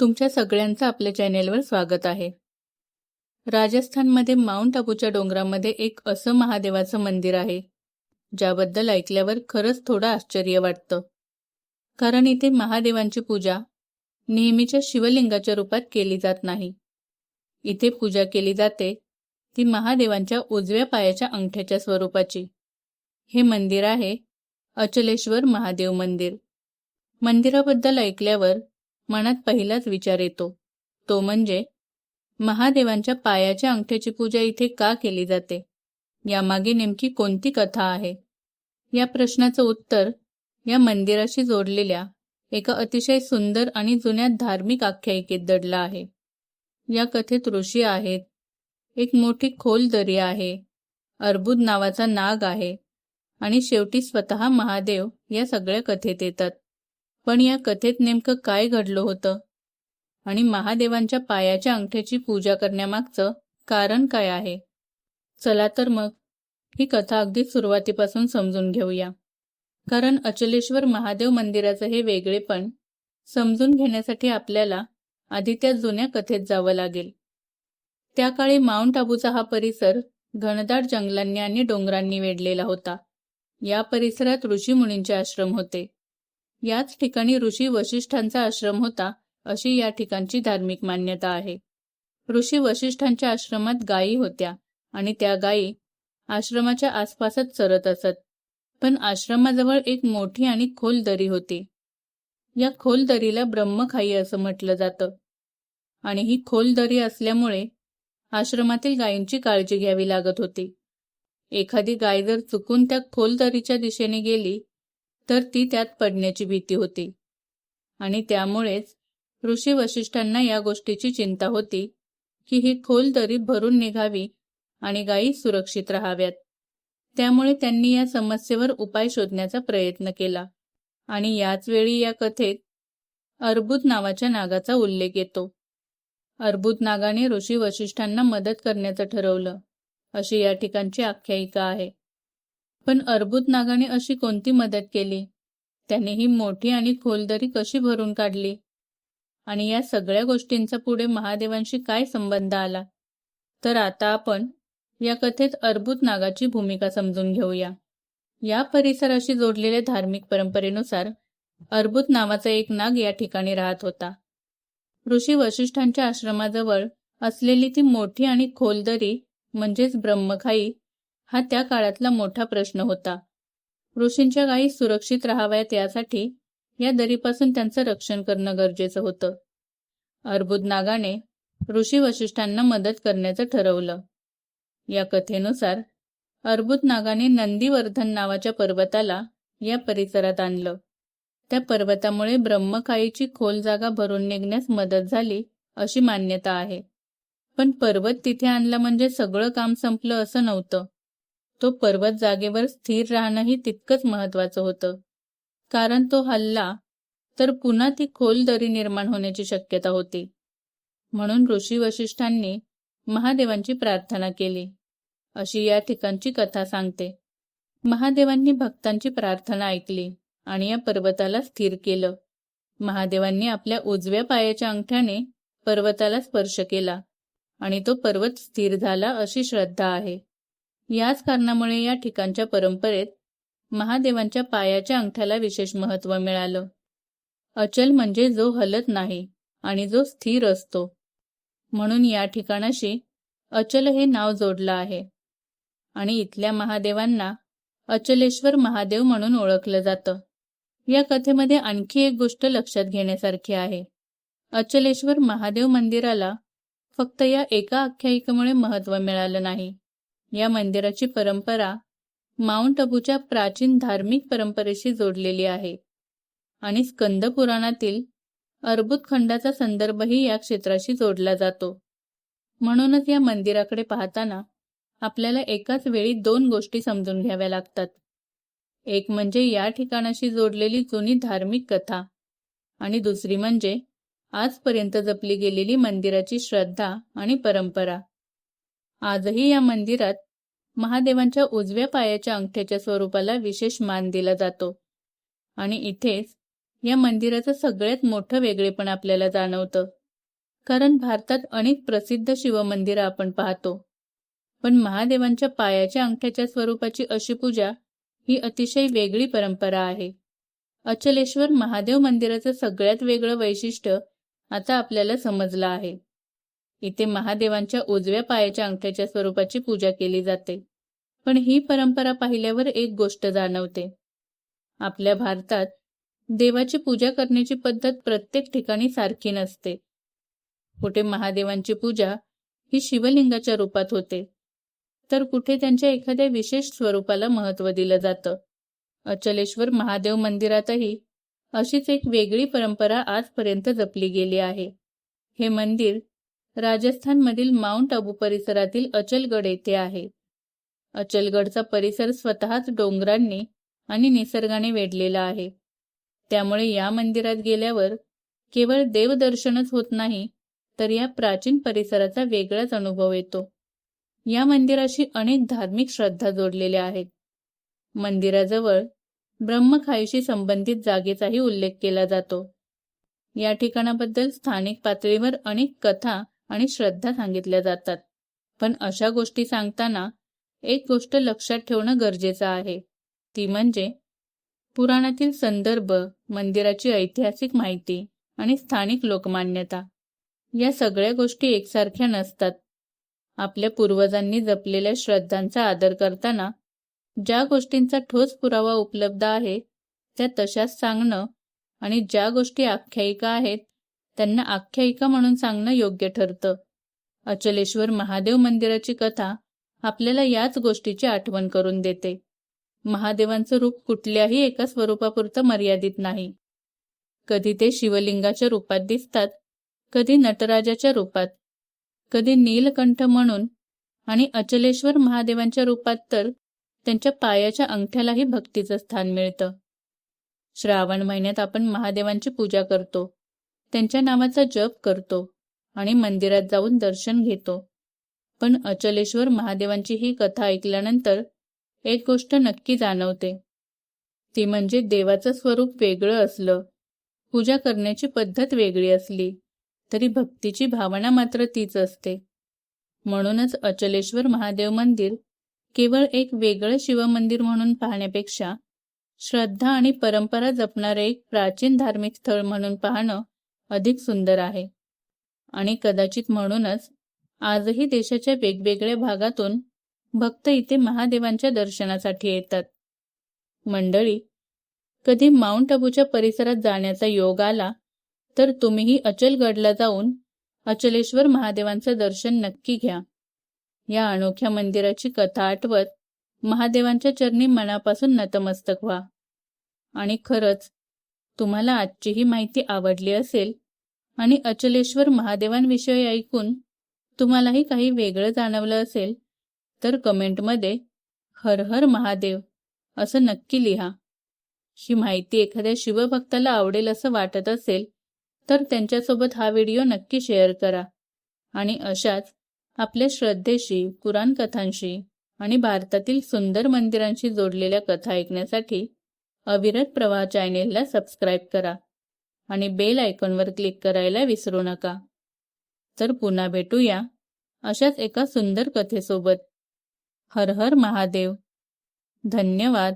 तुमच्या सगळ्यांचं आपल्या चॅनेलवर स्वागत आहे. राजस्थानमध्ये माउंट आबूच्या डोंगरामध्ये एक असं महादेवाचं मंदिर आहे, ज्याबद्दल ऐकल्यावर खरंच थोडं आश्चर्य वाटतं. कारण इथे महादेवांची पूजा नेहमीच्या शिवलिंगाच्या रूपात केली जात नाही. इथे पूजा केली जाते ती महादेवांच्या उजव्या पायाच्या अंगठ्याच्या स्वरूपाची. हे मंदिर आहे अचलेश्वर महादेव मंदिर. मंदिराबद्दल ऐकल्यावर मनात पहिलाच विचार येतो, तो म्हणजे महादेवांच्या पायाच्या अंगठ्याची पूजा इथे का केली जाते? यामागे नेमकी कोणती कथा आहे? या प्रश्नाचं उत्तर या मंदिराशी जोडलेल्या एका अतिशय सुंदर आणि जुन्या धार्मिक आख्यायिकेत दडलं आहे. या कथेत ऋषी आहेत, एक मोठी खोल दरी आहे, अर्बुद नावाचा नाग आहे आणि शेवटी स्वतः महादेव या सगळ्या कथेत येतात. पण या कथेत नेमकं काय घडलं होतं आणि महादेवांच्या पायाच्या अंगठ्याची पूजा करण्यामागचं कारण काय आहे? चला तर मग ही कथा अगदी सुरुवातीपासून समजून घेऊया. कारण अचलेश्वर महादेव मंदिराचं हे वेगळेपण समजून घेण्यासाठी आपल्याला आधी त्या जुन्या कथेत जावं लागेल. त्या काळी माउंट आबूचा हा परिसर घनदाट जंगलांनी आणि डोंगरांनी वेढलेला होता. या परिसरात ऋषीमुनींचे आश्रम होते. याच ठिकाणी ऋषी वशिष्ठांचा आश्रम होता, अशी या ठिकाणची धार्मिक मान्यता आहे. ऋषी वशिष्ठांच्या आश्रमात गायी होत्या आणि त्या गायी आश्रमाच्या आसपासच चरत असत. पण आश्रमाजवळ एक मोठी आणि खोल दरी होती. या खोल दरीला ब्रह्मखाई असं म्हटलं जातं. आणि ही खोल दरी असल्यामुळे आश्रमातील गायींची काळजी घ्यावी लागत होती. एखादी गाय जर चुकून त्या खोल दरीच्या दिशेने गेली तर ती त्यात पडण्याची भीती होती. आणि त्यामुळेच ऋषी वशिष्ठांना या गोष्टीची चिंता होती की ही खोल दरी भरून निघावी आणि गायी सुरक्षित राहाव्यात. त्यामुळे त्यांनी या समस्येवर उपाय शोधण्याचा प्रयत्न केला. आणि याच वेळी या कथेत अर्बुद नावाच्या नागाचा उल्लेख येतो. अर्बुद नागाने ऋषी वशिष्ठांना मदत करण्याचं ठरवलं, अशी या ठिकाणची आख्यायिका आहे. पण अर्बुद नागाने अशी कोणती मदत केली? त्याने ही मोठी आणि खोल दरी कशी भरून काढली? आणि या सगळ्या गोष्टींचा पुढे महादेवांशी काय संबंध आला? तर आता आपण या कथेत अर्बुद नागाची भूमिका समजून घेऊया. या परिसराशी जोडलेल्या धार्मिक परंपरेनुसार अर्बुद नावाचा एक नाग या ठिकाणी राहत होता. ऋषी वशिष्ठांच्या आश्रमाजवळ असलेली ती मोठी आणि खोल दरी म्हणजेच ब्रह्मखाई हा त्या काळातला मोठा प्रश्न होता. ऋषींच्या गायी सुरक्षित राहाव्यात यासाठी या दरीपासून त्यांचं रक्षण करणं गरजेचं होतं. अर्बुद नागाने ऋषी वशिष्ठांना मदत करण्याचं ठरवलं. या कथेनुसार अर्बुद नागाने नंदीवर्धन नावाच्या पर्वताला या परिसरात आणलं. त्या पर्वतामुळे ब्रह्मखाईची खोल जागा भरून निघण्यास मदत झाली, अशी मान्यता आहे. पण पर्वत तिथे आणला म्हणजे सगळं काम संपलं असं नव्हतं. तो पर्वत जागेवर स्थिर राहणंही तितकंच महत्वाचं होतं. कारण तो हलला तर पुन्हा ती खोल दरी निर्माण होण्याची शक्यता होती. म्हणून ऋषी वशिष्ठांनी महादेवांची प्रार्थना केली, अशी या ठिकाणची कथा सांगते. महादेवांनी भक्तांची प्रार्थना ऐकली आणि या पर्वताला स्थिर केलं. महादेवांनी आपल्या उजव्या पायाच्या अंगठ्याने पर्वताला स्पर्श केला आणि तो पर्वत स्थिर झाला, अशी श्रद्धा आहे. याच कारणामुळे या ठिकाणच्या परंपरेत महादेवांच्या पायाच्या अंगठ्याला विशेष महत्त्व मिळालं. अचल म्हणजे जो हलत नाही आणि जो स्थिर असतो, म्हणून या ठिकाणाशी अचल हे नाव जोडलं आहे. आणि इथल्या महादेवांना अचलेश्वर महादेव म्हणून ओळखलं जातं. या कथेमध्ये आणखी एक गोष्ट लक्षात घेण्यासारखी आहे. अचलेश्वर महादेव मंदिराला फक्त या एका आख्यायिकेमुळे महत्त्व मिळालं नाही. या मंदिराची परंपरा माउंट आबूच्या प्राचीन धार्मिक परंपरेशी जोडलेली आहे आणि स्कंद पुराणातील अर्बुद खंडाचा संदर्भही या क्षेत्राशी जोडला जातो. म्हणूनच या मंदिराकडे पाहताना आपल्याला एकाच वेळी दोन गोष्टी समजून घ्याव्या लागतात. एक म्हणजे या ठिकाणाशी जोडलेली जुनी धार्मिक कथा आणि दुसरी म्हणजे आजपर्यंत जपली गेलेली मंदिराची श्रद्धा आणि परंपरा. आजही या मंदिरात महादेवांच्या उजव्या पायाच्या अंगठ्याच्या स्वरूपाला विशेष मान दिला जातो आणि इथेच या मंदिराचं सगळ्यात मोठं वेगळेपण आपल्याला जाणवतं. कारण भारतात अनेक प्रसिद्ध शिवमंदिरं आपण पाहतो, पण महादेवांच्या पायाच्या अंगठ्याच्या स्वरूपाची अशी पूजा ही अतिशय वेगळी परंपरा आहे. अचलेश्वर महादेव मंदिराचं सगळ्यात वेगळं वैशिष्ट्य आता आपल्याला समजलं आहे. इथे महादेवांच्या उजव्या पायाच्या अंगठ्याच्या स्वरूपाची पूजा केली जाते. पण ही परंपरा पाहिल्यावर एक गोष्ट जाणवते. आपल्या भारतात देवाची पूजा करण्याची पद्धत प्रत्येक ठिकाणी सारखी नसते. कुठे महादेवांची पूजा ही शिवलिंगाच्या रूपात होते, तर कुठे त्यांच्या एखाद्या विशेष स्वरूपाला महत्त्व दिलं जातं. अचलेश्वर महादेव मंदिरातही अशीच एक वेगळी परंपरा आजपर्यंत जपली गेली आहे. हे मंदिर राजस्थानमधील माउंट आबू परिसरातील अचलगड येथे आहे. अचलगडचा परिसर स्वतःच डोंगरांनी आणि निसर्गाने वेढलेला आहे. त्यामुळे या मंदिरात गेल्यावर केवळ देवदर्शनच होत नाही, तर या प्राचीन परिसराचा वेगळाच अनुभव येतो. या मंदिराशी अनेक धार्मिक श्रद्धा जोडलेल्या आहेत. मंदिराजवळ ब्रह्मखाईशी संबंधित जागेचाही उल्लेख केला जातो. या ठिकाणाबद्दल स्थानिक पातळीवर अनेक कथा आणि श्रद्धा सांगितल्या जातात. पण अशा गोष्टी सांगताना एक गोष्ट लक्षात ठेवणं गरजेचं आहे. ती म्हणजे पुराणातील संदर्भ, मंदिराची ऐतिहासिक माहिती आणि स्थानिक लोकमान्यता या सगळ्या गोष्टी एकसारख्या नसतात. आपल्या पूर्वजांनी जपलेल्या श्रद्धांचा आदर करताना ज्या गोष्टींचा ठोस पुरावा उपलब्ध आहे त्या तशाच सांगणं आणि ज्या गोष्टी आख्यायिका आहेत त्यांना आख्यायिका म्हणून सांगणं योग्य ठरतं. अचलेश्वर महादेव मंदिराची कथा आपल्याला याच गोष्टीची आठवण करून देते. महादेवांचं रूप कुठल्याही एका स्वरूपापुरतं मर्यादित नाही. कधी ते शिवलिंगाच्या रूपात दिसतात, कधी नटराजाच्या रूपात, कधी नीलकंठ म्हणून आणि अचलेश्वर महादेवांच्या रूपात तर त्यांच्या पायाच्या अंगठ्यालाही भक्तीचं स्थान मिळतं. श्रावण महिन्यात आपण महादेवांची पूजा करतो, त्यांच्या नावाचा जप करतो आणि मंदिरात जाऊन दर्शन घेतो. पण अचलेश्वर महादेवांची ही कथा ऐकल्यानंतर एक गोष्ट नक्की जाणवते. ती म्हणजे देवाचं स्वरूप वेगळं असलं, पूजा करण्याची पद्धत वेगळी असली, तरी भक्तीची भावना मात्र तीच असते. म्हणूनच अचलेश्वर महादेव मंदिर केवळ एक वेगळं शिवमंदिर म्हणून पाहण्यापेक्षा श्रद्धा आणि परंपरा जपणारे एक प्राचीन धार्मिक स्थळ म्हणून पाहणं अधिक सुंदर आहे. आणि कदाचित म्हणूनच आजही देशाच्या वेगवेगळ्या भागातून भक्त इथे महादेवांच्या दर्शनासाठी येतात. मंडळी, कधी माउंट आबूच्या परिसरात जाण्याचा योग आला तर तुम्हीही अचलगडला जाऊन अचलेश्वर महादेवांचं दर्शन नक्की घ्या. या अनोख्या मंदिराची कथा आठवत महादेवांच्या चरणी मनापासून नतमस्तक व्हा. आणि खरंच तुम्हाला आजची ही माहिती आवडली असेल आणि अचलेश्वर महादेवांविषयी ऐकून तुम्हालाही काही वेगळं जाणवलं असेल तर कमेंटमध्ये हर हर महादेव असं नक्की लिहा. ही माहिती एखाद्या शिवभक्ताला आवडेल असं वाटत असेल तर त्यांच्यासोबत हा व्हिडिओ नक्की शेअर करा. आणि अशाच आपल्या श्रद्धेशी, पुराण कथांशी आणि भारतातील सुंदर मंदिरांशी जोडलेल्या कथा ऐकण्यासाठी अविरत प्रवाह चॅनेलला सबस्क्राईब करा आणि बेल आयकॉनवर क्लिक करायला विसरू नका. तर पुन्हा भेटूया अशाच एका सुंदर कथेसोबत. हर हर महादेव. धन्यवाद.